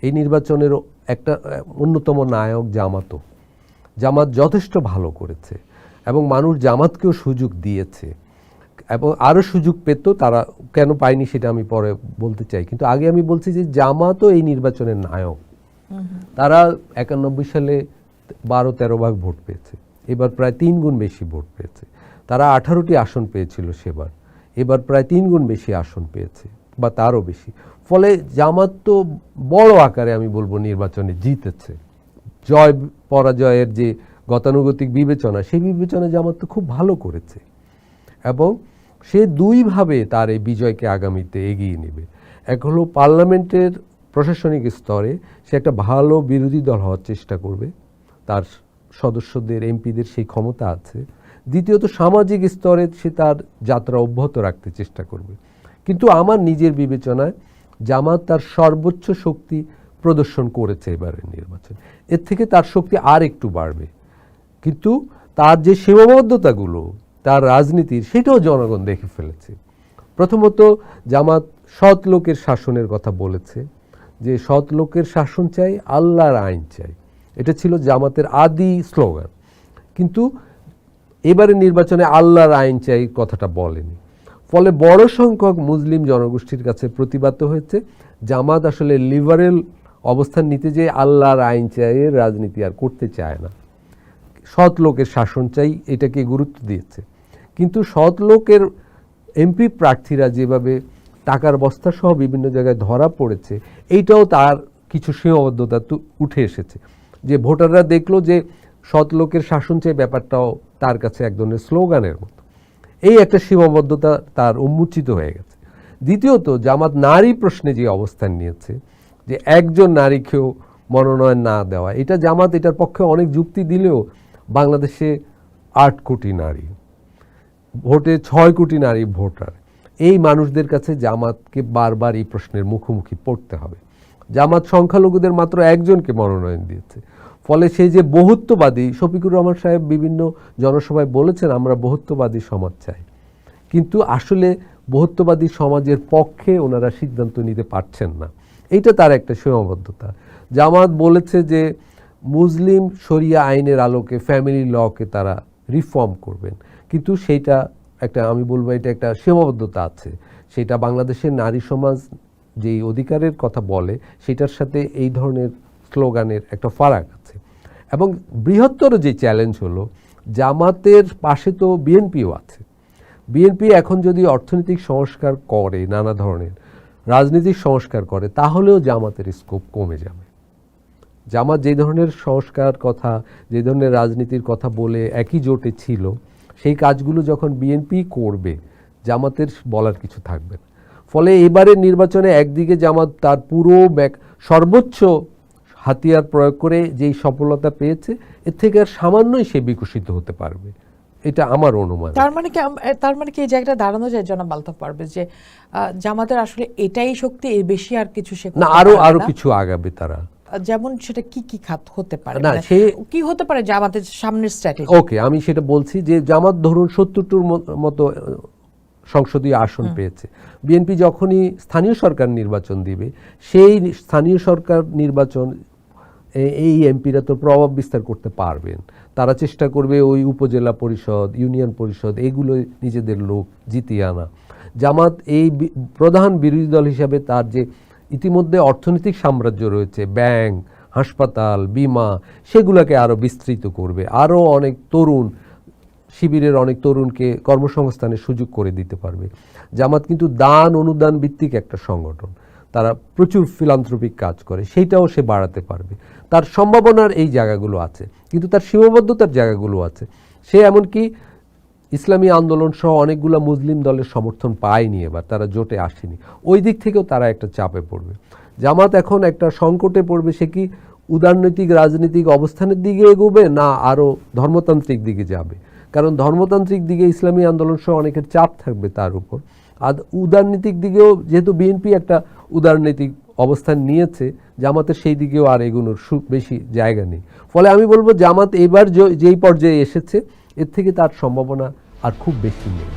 এই নির্বাচনের একটা অন্যতম নায়ক জামাত যথেষ্ট ভালো করেছে এবং মানুষ জামাতকেও সুযোগ দিয়েছে এবং আরও সুযোগ পেত, তারা কেন পায়নি সেটা আমি পরে বলতে চাই। কিন্তু আগে আমি বলছি যে জামাতও এই নির্বাচনের নায়ক। তারা 91 সালে 12-13 ভাগ ভোট পেয়েছে, এবার প্রায় 3 গুণ বেশি ভোট পেয়েছে। তারা 18টি আসন পেয়েছিল সেবার, এবার প্রায় 3 গুণ বেশি আসন পেয়েছে বা তারও বেশি। ফলে জামাত তো বড় আকারে আমি বলবো নির্বাচনে জিতেছে। জয় পরাজয়ের যে গতানুগতিক বিবেচনা, সেই বিবেচনা জামাত তো খুব ভালো করেছে এবং সে দুইভাবে তার এই বিজয়কে আগামীতে এগিয়ে নেবে। এক হলো পার্লামেন্টের প্রশাসনিক স্তরে সে একটা ভালো বিরোধী দল হওয়ার চেষ্টা করবে, তার সদস্যদের এমপিদের সেই ক্ষমতা আছে। দ্বিতীয়ত সামাজিক স্তরে সে তার যাত্রা অব্যাহত রাখতে চেষ্টা করবে। কিন্তু আমার নিজের বিবেচনায় জামাত তার সর্বোচ্চ শক্তি প্রদর্শন করেছে এবারের নির্বাচন, এর থেকে তার শক্তি আর একটু বাড়বে। কিন্তু তার যে সীমাবদ্ধতাগুলো তার রাজনীতির, সেটাও জনগণ দেখে ফেলেছে। প্রথমত জামাত সৎ লোকের শাসনের কথা বলেছে, যে সৎ লোকের শাসন চাই, আল্লাহর আইন চাই, এটা ছিল জামাতের আদি স্লোগান। কিন্তু এবারে নির্বাচনে আল্লাহর আইন চাই কথাটা বলেনি। ফলে বড় সংখ্যক মুসলিম জনগোষ্ঠীর কাছে প্রতিবাদ হয়েছে জামাত আসলে লিবারেল অবস্থান নিতে, যে আল্লাহর আইন চাই রাজনীতি আর করতে চায় না, সৎ লোকের শাসন চাই, এটাকে গুরুত্ব দিয়েছে। কিন্তু সৎ লোকের এমপি প্রার্থীরা যেভাবে টাকার বস্তা সহ বিভিন্ন জায়গায় ধরা পড়েছে, এইটাও তার কিছু সীমাবদ্ধতা উঠে এসেছে। যে ভোটাররা দেখলো যে সৎ লোকের শাসন চাই ব্যাপারটাও তার কাছে এক ধরনের স্লোগানের মতো, এই একটা সীমাবদ্ধতা তার উন্মোচিত হয়ে গেছে। দ্বিতীয়ত জামাত নারী প্রশ্নে যে অবস্থান নিয়েছে, যে একজন নারীকেও মনোনয়ন না দেওয়া, এটা জামাত এটার পক্ষে অনেক যুক্তি দিলেও বাংলাদেশে 8 কোটি নারী ভোটে, 6 কোটি নারী ভোটার, এই মানুষদের কাছে জামাতকে বারবার এই প্রশ্নের মুখোমুখি পড়তে হবে। জামাত সংখ্যালঘুদের মাত্র একজনকে মনোনয়ন দিয়েছে। ফলে সেই যে বহুত্ববাদী, শফিকুর রহমান সাহেব বিভিন্ন জনসভায় বলেছেন আমরা বহুত্ববাদী সমাজ চাই, কিন্তু আসলে বহুত্ববাদী সমাজের পক্ষে ওনারা সিদ্ধান্ত নিতে পারছেন না, এইটা তার একটা সীমাবদ্ধতা। জামাত বলেছে যে মুসলিম শরিয়া আইনের আলোকে ফ্যামিলি লকে তারা রিফর্ম করবেন, কিন্তু সেইটা একটা, আমি বলবো এটা একটা সীমাবদ্ধতা আছে। সেটা বাংলাদেশের নারী সমাজ যেই অধিকারের কথা বলে সেটার সাথে এই ধরনের স্লোগানের একটা ফারাক আছে। এবং বৃহত্তর যে চ্যালেঞ্জ হলো, জামাতের পাশে তো বিএনপিও আছে। বিএনপি এখন যদি অর্থনৈতিক সংস্কার করে, নানা ধরনের রাজনৈতিক সংস্কার করে, তাহলেও জামাতের স্কোপ কমে যাবে। জামাত যে ধরনের সংস্কার কথা, যে ধরনের রাজনীতির কথা বলে একই জোটে ছিল, সেই কাজগুলো যখন বিএনপি করবে, জামাতের বলার কিছু থাকবে না। ফলে এবারের নির্বাচনে একদিকে জামাত তার পুরো সর্বোচ্চ হাতিয়ার প্রয়োগ করে যেই সফলতা পেয়েছে, এর থেকে আর সামান্যই সে বিকশিত হতে পারবে, এটা আমার অনুমান। তার মানে কি এই জায়গাটা দাঁড়ানো যায় জনাব আলতাফ পারভেজ, যে জামাতের আসলে এটাই শক্তি, এর বেশি আর কিছু সে না, আরো কিছু আগাবে তারা। যেমন সেটা কি খাত হতে পারে, না সে কি হতে পারে জামাতের সামনের স্ট্র্যাটেজি? ওকে, আমি সেটা বলছি যে জামাত ধরুন 70টার মতো সংসদীয় আসন পেয়েছে। বিএনপি যখনই স্থানীয় সরকার নির্বাচন দিবে, সেই স্থানীয় সরকার নির্বাচন এই এমপিরা তো প্রভাব বিস্তার করতে পারবেন। তারা চেষ্টা করবে ওই উপজেলা পরিষদ, ইউনিয়ন পরিষদ, এগুলো নিজেদের লোক জিতিয়ে আনা। জামাত এই প্রধান বিরোধী দল হিসাবে তার যে ইতিমধ্যে অর্থনৈতিক সাম্রাজ্য রয়েছে, ব্যাংক, হাসপাতাল, বিমা, সেগুলোকে আরও বিস্তৃত করবে। আরও অনেক তরুণ, শিবিরের অনেক তরুণকে কর্মসংস্থানের সুযোগ করে দিতে পারবে। জামাত কিন্তু দান অনুদান ভিত্তিক একটা সংগঠন, তারা প্রচুর ফিলান্থ্রপিক কাজ করে, সেইটাও সে বাড়াতে পারবে। তার সম্ভাবনার এই জায়গাগুলো আছে, কিন্তু তার সীমাবদ্ধতার জায়গাগুলো আছে। সে এমনকি ইসলামী আন্দোলন সহ অনেকগুলো মুসলিম দলের সমর্থন পায়নি, এবার তারা জোটে আসেনি, ওই দিক থেকেও তারা একটা চাপে পড়বে। জামাত এখন একটা সংকটে পড়বে, সে কি উদারনৈতিক রাজনৈতিক অবস্থানের দিকে এগোবে না আরও ধর্মতান্ত্রিক দিকে যাবে। কারণ ধর্মতান্ত্রিক দিকে ইসলামী আন্দোলন সহ অনেকের চাপ থাকবে তার উপর। আর উদারনীতিক দিকেও যেহেতু বিএনপি একটা উদারনৈতিক অবস্থান নিয়েছে, জামাতের সেই দিকেও আর এগুলোর বেশি জায়গা নেই। ফলে আমি বলবো জামাত এবার যেই পর্যায়ে এসেছে, এর থেকে তার সম্ভাবনা আর খুব বেশি নেই।